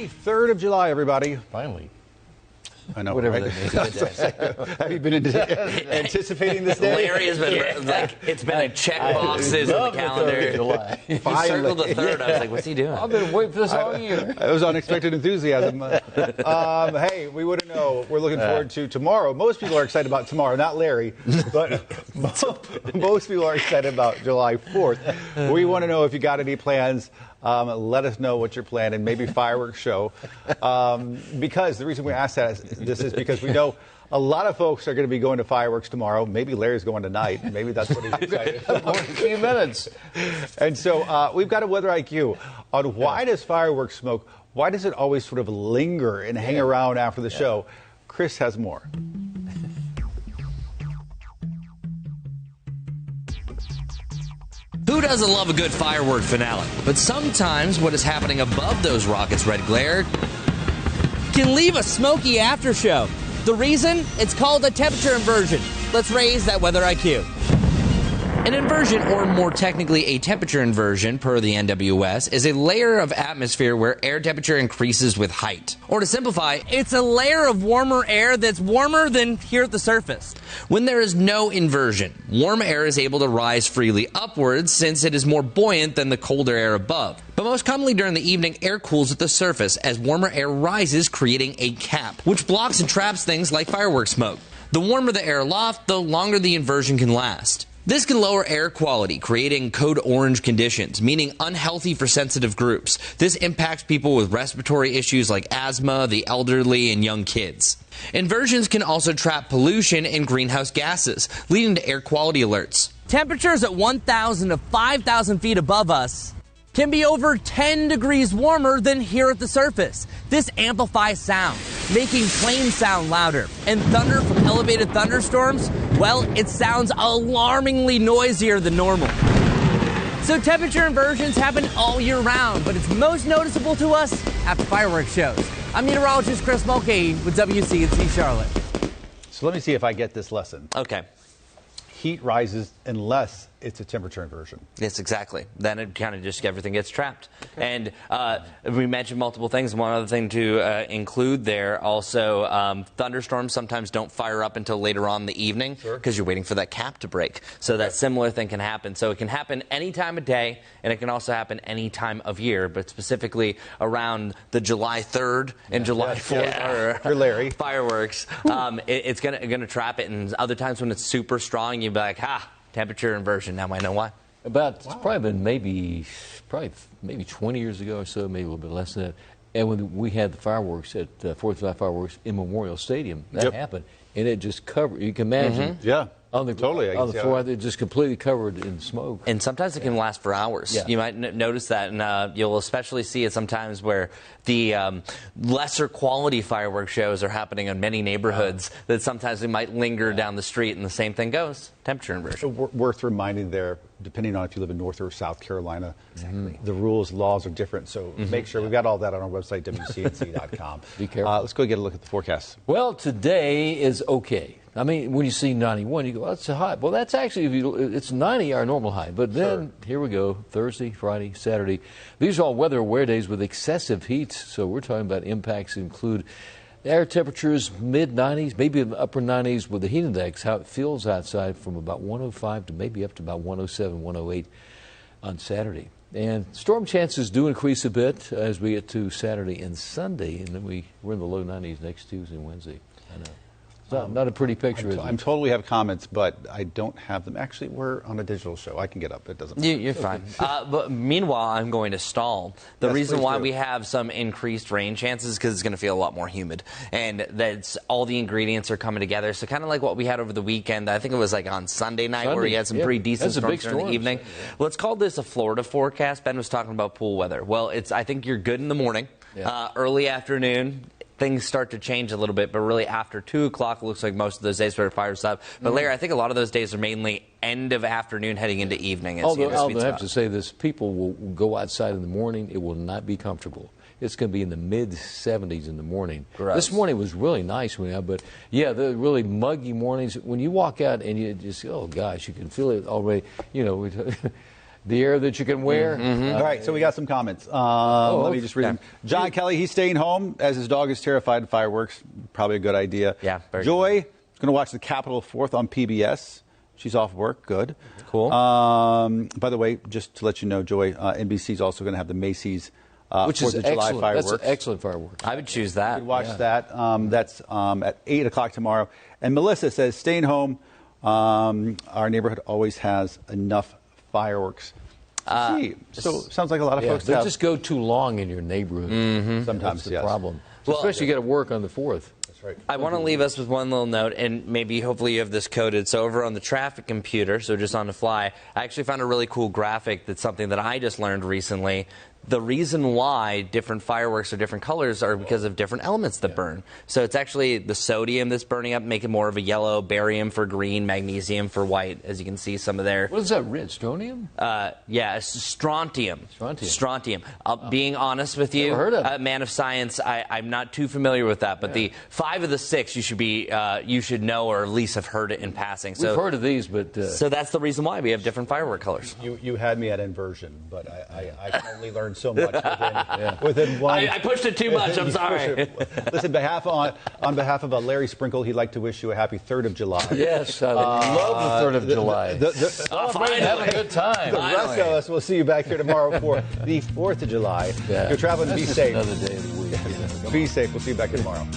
23rd of July, everybody. Finally. I know. Whatever right? that means. Have you been anticipating this day? Larry has been it's been a check boxes on the calendar. July. He circled the 3rd. I was like, what's he doing? I've been waiting for this all year. It was unexpected enthusiasm. Hey, we wouldn't know. We're looking forward to tomorrow. Most people are excited about tomorrow, not Larry, but most people are excited about July 4th. We want to know if you got any plans. Let us know what you're planning, maybe fireworks show. Because the reason we asked this is because we know a lot of folks are going to be going to fireworks tomorrow. Maybe Larry's going tonight. Maybe that's what he's excited about. In a few minutes. And so we've got a weather IQ on why does fireworks smoke, why does it always sort of linger and hang around after the show? Chris has more. Who doesn't love a good firework finale? But sometimes what is happening above those rockets' red glare can leave a smoky aftershow. The reason? It's called a temperature inversion. Let's raise that weather IQ. An inversion, or more technically a temperature inversion per the NWS, is a layer of atmosphere where air temperature increases with height. Or to simplify, it's a layer of warmer air that's warmer than here at the surface. When there is no inversion, warm air is able to rise freely upwards since it is more buoyant than the colder air above. But most commonly during the evening, air cools at the surface as warmer air rises, creating a cap, which blocks and traps things like fireworks smoke. The warmer the air aloft, the longer the inversion can last. This can lower air quality, creating code orange conditions, meaning unhealthy for sensitive groups. This impacts people with respiratory issues like asthma, the elderly, and young kids. Inversions can also trap pollution and greenhouse gases, leading to air quality alerts. Temperatures at 1,000 to 5,000 feet above us can be over 10 degrees warmer than here at the surface. This amplifies sound, making planes sound louder. And thunder from elevated thunderstorms, well, it sounds alarmingly noisier than normal. So temperature inversions happen all year round, but it's most noticeable to us after fireworks shows. I'm meteorologist Chris Mulcahy with WCNC Charlotte. So let me see if I get this lesson. Okay. Heat rises unless it's a temperature inversion. Yes, exactly. Then it kind of just everything gets trapped. Okay. And we mentioned multiple things. One other thing to include there also, thunderstorms sometimes don't fire up until later on in the evening because you're waiting for that cap to break. So that similar thing can happen. So it can happen any time of day, and it can also happen any time of year, but specifically around the July 3rd and July 4th For Larry. fireworks. It's gonna trap it, and other times when it's super strong, you'd be like, temperature inversion. Now I know why. It's probably been maybe 20 years ago or so, maybe a little bit less than that. And when we had the fireworks at 4th of July fireworks in Memorial Stadium, that happened, and it just covered. You can imagine. Yeah. On the floor, it just completely covered in smoke. And sometimes it can last for hours. Yeah. You might notice that, and you'll especially see it sometimes where the lesser quality fireworks shows are happening in many neighborhoods that sometimes they might linger down the street, and the same thing goes. Temperature inversion. Worth reminding there, depending on if you live in North or South Carolina, the rules, laws are different. So make sure we've got all that on our website, WCNC.com. Be careful. Let's go get a look at the forecast. Well, today is okay. I mean, when you see 91, you go, that's a high. Well, that's actually, it's 90, our normal high. But then, here we go, Thursday, Friday, Saturday. These are all weather-aware days with excessive heat. So we're talking about impacts include air temperatures mid-90s, maybe in the upper 90s with the heat index, how it feels outside from about 105 to maybe up to about 107, 108 on Saturday. And storm chances do increase a bit as we get to Saturday and Sunday. And then we're in the low 90s next Tuesday and Wednesday. I know. Not a pretty picture, is it? I'm told we have comments, but I don't have them. Actually, we're on a digital show. I can get up. It doesn't matter. You're fine. But meanwhile, I'm going to stall. The reason why we have some increased rain chances is because it's going to feel a lot more humid. And that's all the ingredients are coming together. So kind of like what we had over the weekend. I think it was like on Sunday night where we had some pretty decent storms during the evening. Let's call this a Florida forecast. Ben was talking about pool weather. Well, I think you're good in the morning, early afternoon. Things start to change a little bit, but really after 2 o'clock, it looks like most of those days where it fires up. But Larry, I think a lot of those days are mainly end of afternoon heading into evening. Although I have to say this, people will go outside in the morning. It will not be comfortable. It's going to be in the mid-70s in the morning. Gross. This morning was really nice, but yeah, the really muggy mornings. When you walk out and you just, oh gosh, you can feel it already. You know, the air that you can wear. All right, so we got some comments. Let me just read them. John Kelly, he's staying home as his dog is terrified of fireworks. Probably a good idea. Yeah, very Joy is going to watch the Capitol 4th on PBS. She's off work. Good. Cool. By the way, just to let you know, Joy, NBC is also going to have the Macy's Which 4th is of July excellent. fireworks. That's excellent fireworks. I would choose that. You could watch that. That's at 8 o'clock tomorrow. And Melissa says, staying home. Our neighborhood always has enough fireworks. So sounds like a lot of folks they have. just go too long in your neighborhood. Sometimes, That's the yes. problem. Well, Especially you got to work on the 4th. That's right. I want to leave us with one little note, and maybe hopefully you have this coded. So over on the traffic computer, so just on the fly, I actually found a really cool graphic that's something that I just learned recently. The reason why different fireworks are different colors are because of different elements that burn. So it's actually the sodium that's burning up, making more of a yellow, barium for green, magnesium for white, as you can see some of there. What is that, red? Strontium? Yeah, it's strontium. Strontium. Being honest with you, Never heard of it. man of science, I'm not too familiar with that. But the 5 of the 6, you should know or at least have heard it in passing. So We've heard of these, but so that's the reason why we have different firework colors. You had me at inversion, but I can only learn so much within one. I pushed it too much. I'm sorry. Listen, on behalf of Larry Sprinkle, he'd like to wish you a happy 3rd of July. yes, I love the 3rd of July. Have a good time. The rest of us will see you back here tomorrow for the 4th of July. Yeah. If you're traveling, be That's just safe. Another day of the week. Be safe. We'll see you back here tomorrow.